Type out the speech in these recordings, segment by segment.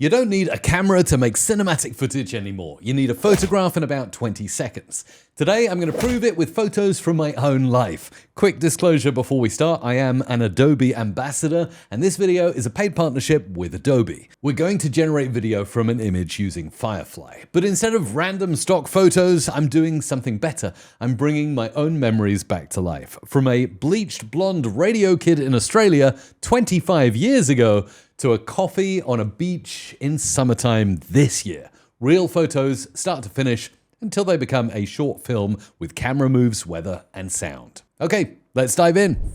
You don't need a camera to make cinematic footage anymore. You need a photograph in about 20 seconds. Today, I'm going to prove it with photos from my own life. Quick disclosure before we start, I am an Adobe Ambassador, and this video is a paid partnership with Adobe. We're going to generate video from an image using Firefly. But instead of random stock photos, I'm doing something better. I'm bringing my own memories back to life. From a bleached blonde radio kid in Australia 25 years ago, to a coffee on a beach in summertime this year. Real photos start to finish until they become a short film with camera moves, weather, and sound. Okay, let's dive in.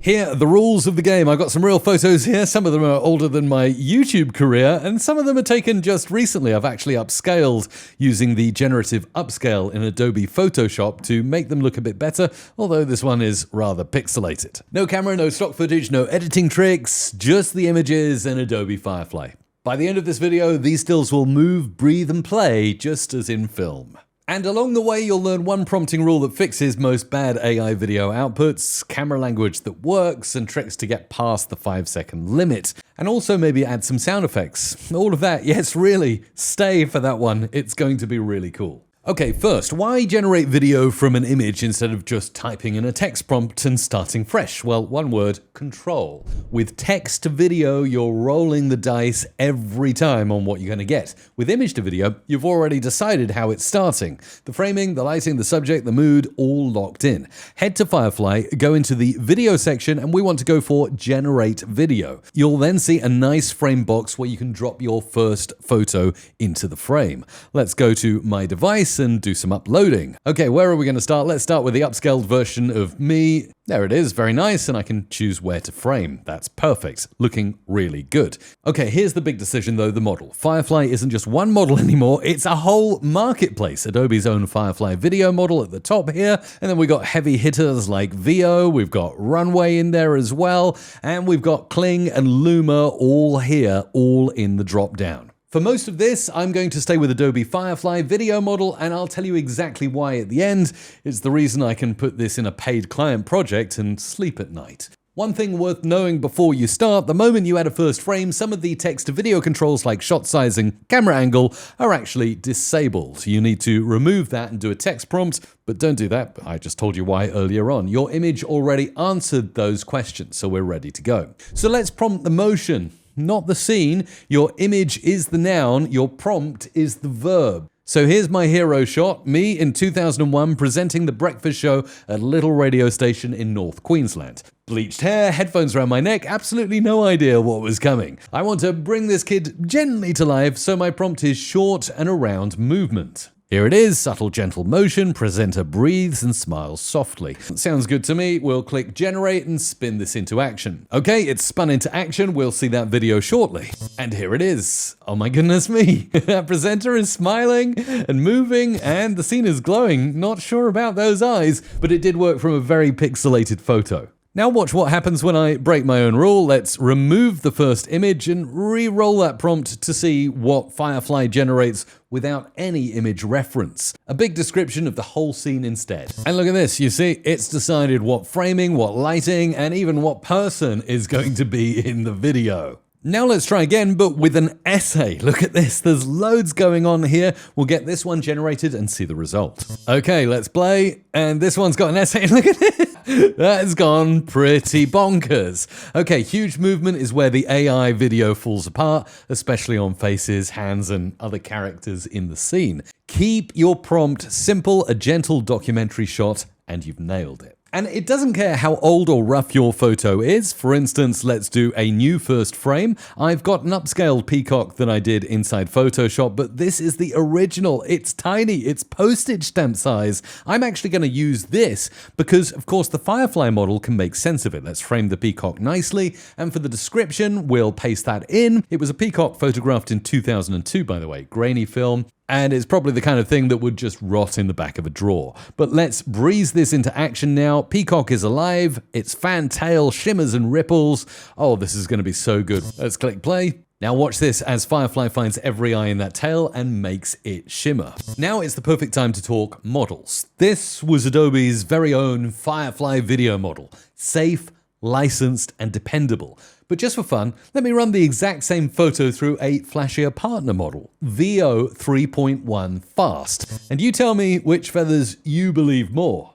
Here are the rules of the game. I've got some real photos here. Some of them are older than my YouTube career, and some of them are taken just recently. I've actually upscaled using the Generative upscale in Adobe Photoshop to make them look a bit better, although this one is rather pixelated. No camera, no stock footage, no editing tricks, just the images and Adobe Firefly. By the end of this video, these stills will move, breathe, and play just as in film. And along the way, you'll learn one prompting rule that fixes most bad AI video outputs, camera language that works, and tricks to get past the 5-second limit. And also maybe add some sound effects. All of that, yes, really, stay for that one. It's going to be really cool. Okay, first, why generate video from an image instead of just typing in a text prompt and starting fresh? Well, one word, control. With text to video, you're rolling the dice every time on what you're going to get. With image to video, you've already decided how it's starting. The framing, the lighting, the subject, the mood, all locked in. Head to Firefly, go into the video section, and we want to go for generate video. You'll then see a nice frame box where you can drop your first photo into the frame. Let's go to my device and do some uploading. Okay, where are we going to start? Let's start with the upscaled version of me. There it is, very nice, and I can choose where to frame. That's perfect, looking really good. Okay, here's the big decision though, the model. Firefly isn't just one model anymore, it's a whole marketplace. Adobe's own Firefly video model at the top here, and then we've got heavy hitters like VO, we've got Runway in there as well, and we've got Kling and Luma all here, all in the drop down. For most of this, I'm going to stay with Adobe Firefly video model, and I'll tell you exactly why at the end. It's the reason I can put this in a paid client project and sleep at night. One thing worth knowing before you start, the moment you add a first frame, some of the text-to-video controls like shot size and camera angle are actually disabled. You need to remove that and do a text prompt, but don't do that. I just told you why earlier on. Your image already answered those questions, so we're ready to go. So let's prompt the motion. Not the scene. Your image is the noun, your prompt is the verb. So here's my hero shot, me in 2001 presenting the breakfast show at a little radio station in North Queensland. Bleached hair, headphones around my neck, absolutely no idea what was coming. I want to bring this kid gently to life, so my prompt is short and around movement. Here it is, subtle gentle motion, presenter breathes and smiles softly. Sounds good to me. We'll click generate and spin this into action. Okay, it's spun into action. We'll see that video shortly. And here it is. Oh my goodness me. That presenter is smiling and moving and the scene is glowing. Not sure about those eyes, but it did work from a very pixelated photo. Now watch what happens when I break my own rule. Let's remove the first image and re-roll that prompt to see what Firefly generates without any image reference. A big description of the whole scene instead. And look at this, you see, it's decided what framing, what lighting, and even what person is going to be in the video. Now let's try again, but with an essay. Look at this, there's loads going on here. We'll get this one generated and see the result. Okay, let's play, and this one's got an essay. Look at it, that's gone pretty bonkers. Okay, huge movement is where the AI video falls apart, especially on faces, hands, and other characters in the scene. Keep your prompt simple, a gentle documentary shot, and you've nailed it. And it doesn't care how old or rough your photo is. For instance, let's do a new first frame. I've got an upscaled peacock that I did inside Photoshop, but this is the original. It's tiny, it's postage stamp size. I'm actually going to use this because, of course, the Firefly model can make sense of it. Let's frame the peacock nicely, and for the description, we'll paste that in. It was a peacock photographed in 2002, by the way, grainy film. And it's probably the kind of thing that would just rot in the back of a drawer. But let's breeze this into action now. Peacock is alive, its fan tail shimmers and ripples. Oh, this is going to be so good. Let's click play. Now watch this as Firefly finds every eye in that tail and makes it shimmer. Now it's the perfect time to talk models. This was Adobe's very own Firefly video model. Safe, licensed, and dependable. But just for fun, let me run the exact same photo through a flashier partner model, VO 3.1 Fast. And you tell me which feathers you believe more.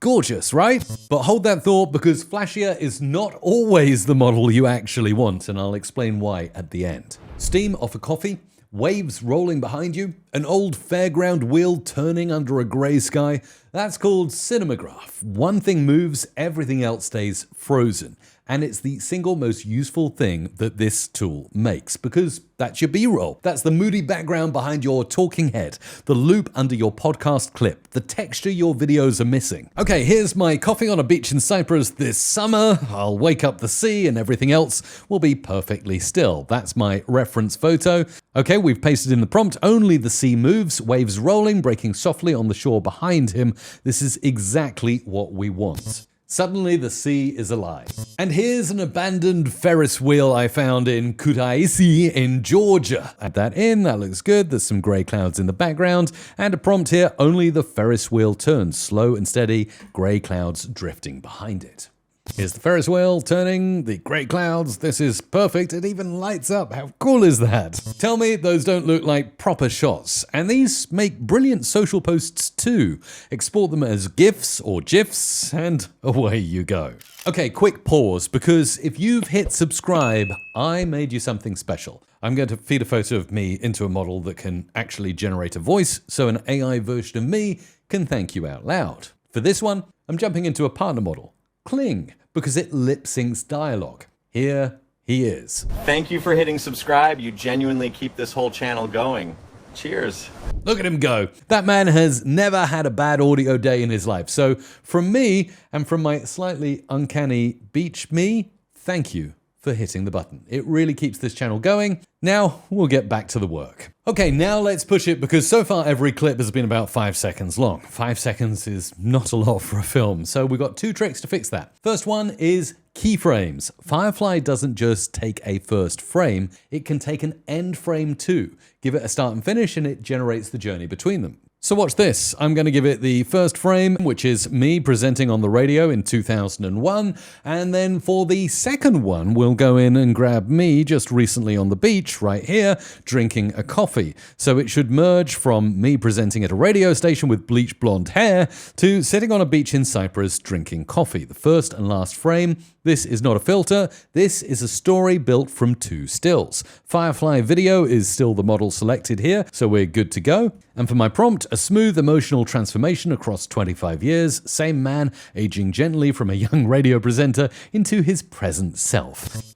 Gorgeous, right? But hold that thought, because flashier is not always the model you actually want, and I'll explain why at the end. Steam off a coffee, waves rolling behind you, an old fairground wheel turning under a grey sky. That's called Cinemagraph. One thing moves, everything else stays frozen. And it's the single most useful thing that this tool makes, because that's your B-roll. That's the moody background behind your talking head, the loop under your podcast clip, the texture your videos are missing. Okay, here's my coffee on a beach in Cyprus this summer. I'll wake up the sea and everything else will be perfectly still. That's my reference photo. Okay, we've pasted in the prompt, only the sea moves, waves rolling, breaking softly on the shore behind him. This is exactly what we want. Suddenly the sea is alive. And here's an abandoned Ferris wheel I found in Kutaisi in Georgia. Add that in, that looks good. There's some grey clouds in the background. And a prompt here, only the Ferris wheel turns, slow and steady, grey clouds drifting behind it. Here's the Ferris wheel turning, the grey clouds. This is perfect. It even lights up. How cool is that? Tell me those don't look like proper shots. And these make brilliant social posts too. Export them as GIFs or GIFs, and away you go. Okay, quick pause, because if you've hit subscribe, I made you something special. I'm going to feed a photo of me into a model that can actually generate a voice, so an AI version of me can thank you out loud. For this one, I'm jumping into a partner model, Kling, because it lip syncs dialogue. Here he is. Thank you for hitting subscribe. You genuinely keep this whole channel going. Cheers. Look at him go. That man has never had a bad audio day in his life. So from me and from my slightly uncanny beach me, thank you for hitting the button. It really keeps this channel going. Now we'll get back to the work. Okay, now let's push it, because so far every clip has been about 5 seconds long. 5 seconds is not a lot for a film, so we've got 2 tricks to fix that. First one is keyframes. Firefly doesn't just take a first frame, it can take an end frame too. Give it a start and finish and it generates the journey between them. So watch this. I'm going to give it the first frame, which is me presenting on the radio in 2001. And then for the second one, we'll go in and grab me just recently on the beach right here, drinking a coffee. So it should merge from me presenting at a radio station with bleach blonde hair to sitting on a beach in Cyprus drinking coffee. The first and last frame. This is not a filter. This is a story built from 2 stills. Firefly video is still the model selected here, so we're good to go. And for my prompt, a smooth emotional transformation across 25 years, same man aging gently from a young radio presenter into his present self.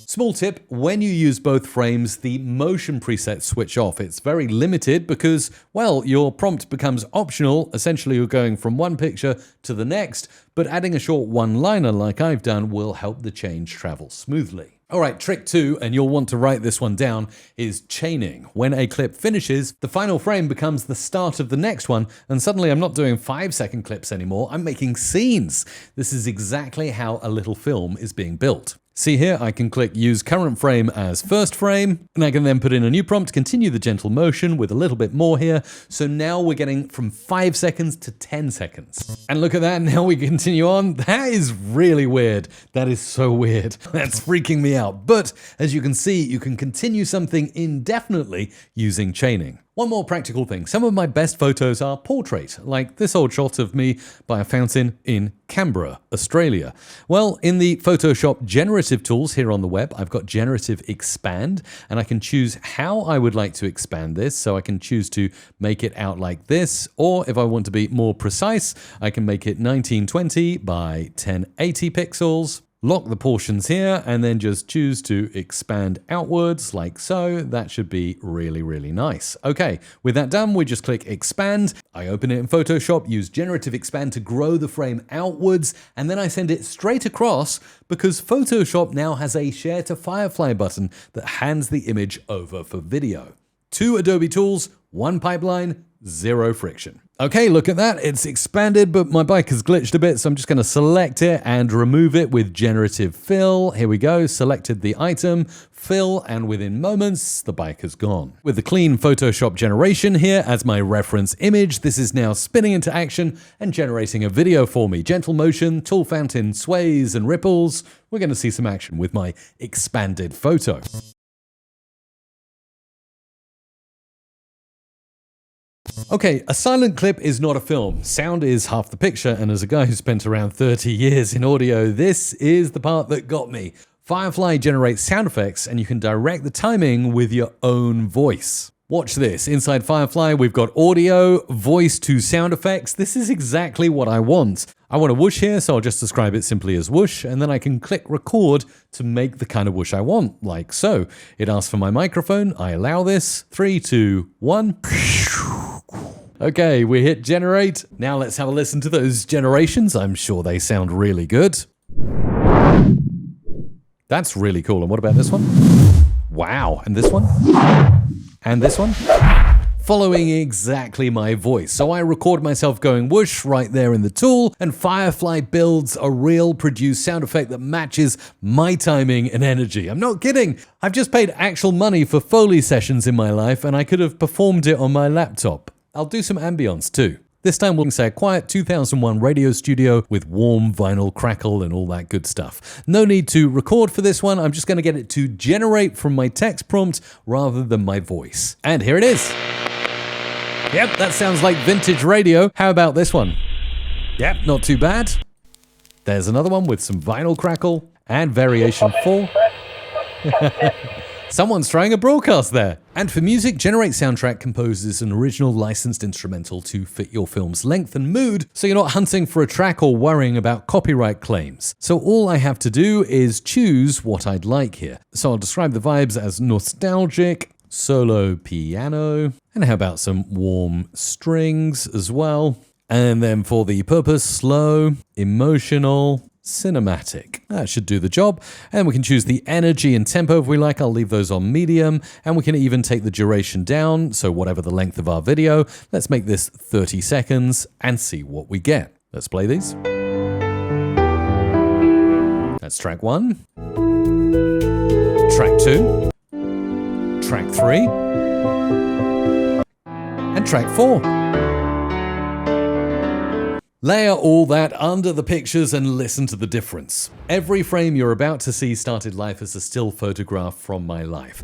Small tip, when you use both frames, the motion presets switch off. It's very limited because, well, your prompt becomes optional. Essentially, you're going from one picture to the next, but adding a short one-liner like I've done will help the change travel smoothly. All right, trick 2, and you'll want to write this one down, is chaining. When a clip finishes, the final frame becomes the start of the next one, and suddenly I'm not doing 5-second clips anymore, I'm making scenes. This is exactly how a little film is being built. See here, I can click use current frame as first frame, and I can then put in a new prompt, continue the gentle motion with a little bit more here. So now we're getting from 5 seconds to 10 seconds. And look at that, now we continue on. That is really weird. That is so weird. That's freaking me out. But as you can see, you can continue something indefinitely using chaining. One more practical thing. Some of my best photos are portrait, like this old shot of me by a fountain in Canberra, Australia. Well, in the Photoshop generative tools here on the web, I've got Generative Expand, and I can choose how I would like to expand this. So I can choose to make it out like this, or if I want to be more precise, I can make it 1920 by 1080 pixels. Lock the portions here and then just choose to expand outwards like so. That should be really, really nice. Okay, with that done, we just click expand. I open it in Photoshop, use Generative Expand to grow the frame outwards, and then I send it straight across because Photoshop now has a share to Firefly button that hands the image over for video. 2 Adobe tools, one pipeline, zero friction. Okay, look at that. It's expanded, but my bike has glitched a bit, so I'm just going to select it and remove it with Generative Fill. Here we go. Selected the item, fill, and within moments, the bike is gone. With the clean Photoshop generation here as my reference image, this is now spinning into action and generating a video for me. Gentle motion, tool fountain sways and ripples. We're going to see some action with my expanded photo. Okay, a silent clip is not a film. Sound is half the picture, and as a guy who spent around 30 years in audio, this is the part that got me. Firefly generates sound effects, and you can direct the timing with your own voice. Watch this. Inside Firefly, we've got audio, voice to sound effects. This is exactly what I want. I want a whoosh here, so I'll just describe it simply as whoosh, and then I can click record to make the kind of whoosh I want, like so. It asks for my microphone. I allow this. 3, 2, 1. Okay, we hit generate. Now let's have a listen to those generations. I'm sure they sound really good. That's really cool. And what about this one? Wow. And this one? And this one? Following exactly my voice. So I record myself going whoosh right there in the tool, and Firefly builds a real produced sound effect that matches my timing and energy. I'm not kidding. I've just paid actual money for Foley sessions in my life, and I could have performed it on my laptop. I'll do some ambience too. This time we'll say a quiet 2001 radio studio with warm vinyl crackle and all that good stuff. No need to record for this one. I'm just going to get it to generate from my text prompt rather than my voice. And here it is. Yep, that sounds like vintage radio. How about this one? Yep, not too bad. There's another one with some vinyl crackle and variation 4. Someone's trying a broadcast there. And for music, Generate Soundtrack composes an original licensed instrumental to fit your film's length and mood, so you're not hunting for a track or worrying about copyright claims. So all I have to do is choose what I'd like here. So I'll describe the vibes as nostalgic, solo piano, and how about some warm strings as well. And then for the purpose, slow, emotional, cinematic. That should do the job. And we can choose the energy and tempo if we like. I'll leave those on medium. And we can even take the duration down. So whatever the length of our video, let's make this 30 seconds and see what we get. Let's play these. That's track 1. Track 2. Track 3. And track 4. Layer all that under the pictures and listen to the difference. Every frame you're about to see started life as a still photograph from my life.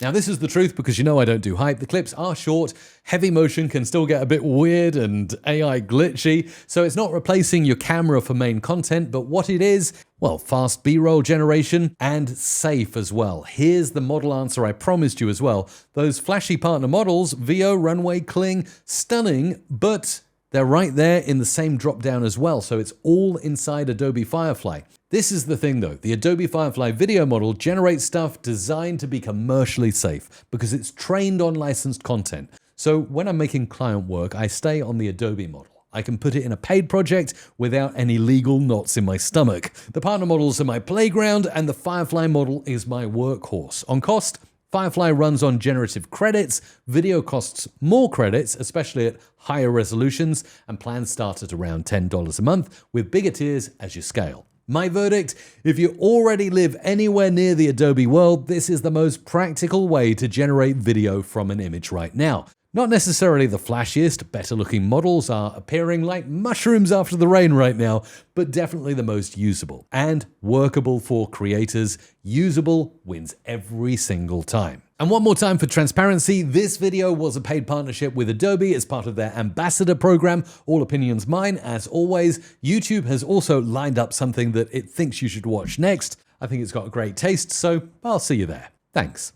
Now this is the truth because you know I don't do hype. The clips are short, heavy motion can still get a bit weird and AI glitchy, so it's not replacing your camera for main content, but what it is, well, fast B-roll generation and safe as well. Here's the model answer I promised you as well. Those flashy partner models, VO, Runway, Kling, stunning, but they're right there in the same drop down as well, so it's all inside Adobe Firefly. This is the thing though, the Adobe Firefly video model generates stuff designed to be commercially safe because it's trained on licensed content. So when I'm making client work, I stay on the Adobe model. I can put it in a paid project without any legal knots in my stomach. The partner models are my playground and the Firefly model is my workhorse. On cost, Firefly runs on generative credits, video costs more credits, especially at higher resolutions, and plans start at around $10 a month, with bigger tiers as you scale. My verdict, if you already live anywhere near the Adobe world, this is the most practical way to generate video from an image right now. Not necessarily the flashiest, better looking models are appearing like mushrooms after the rain right now, but definitely the most usable and workable for creators. Usable wins every single time. And one more time for transparency, this video was a paid partnership with Adobe as part of their Ambassador program. All opinions mine, as always. YouTube has also lined up something that it thinks you should watch next. I think it's got a great taste, so I'll see you there. Thanks.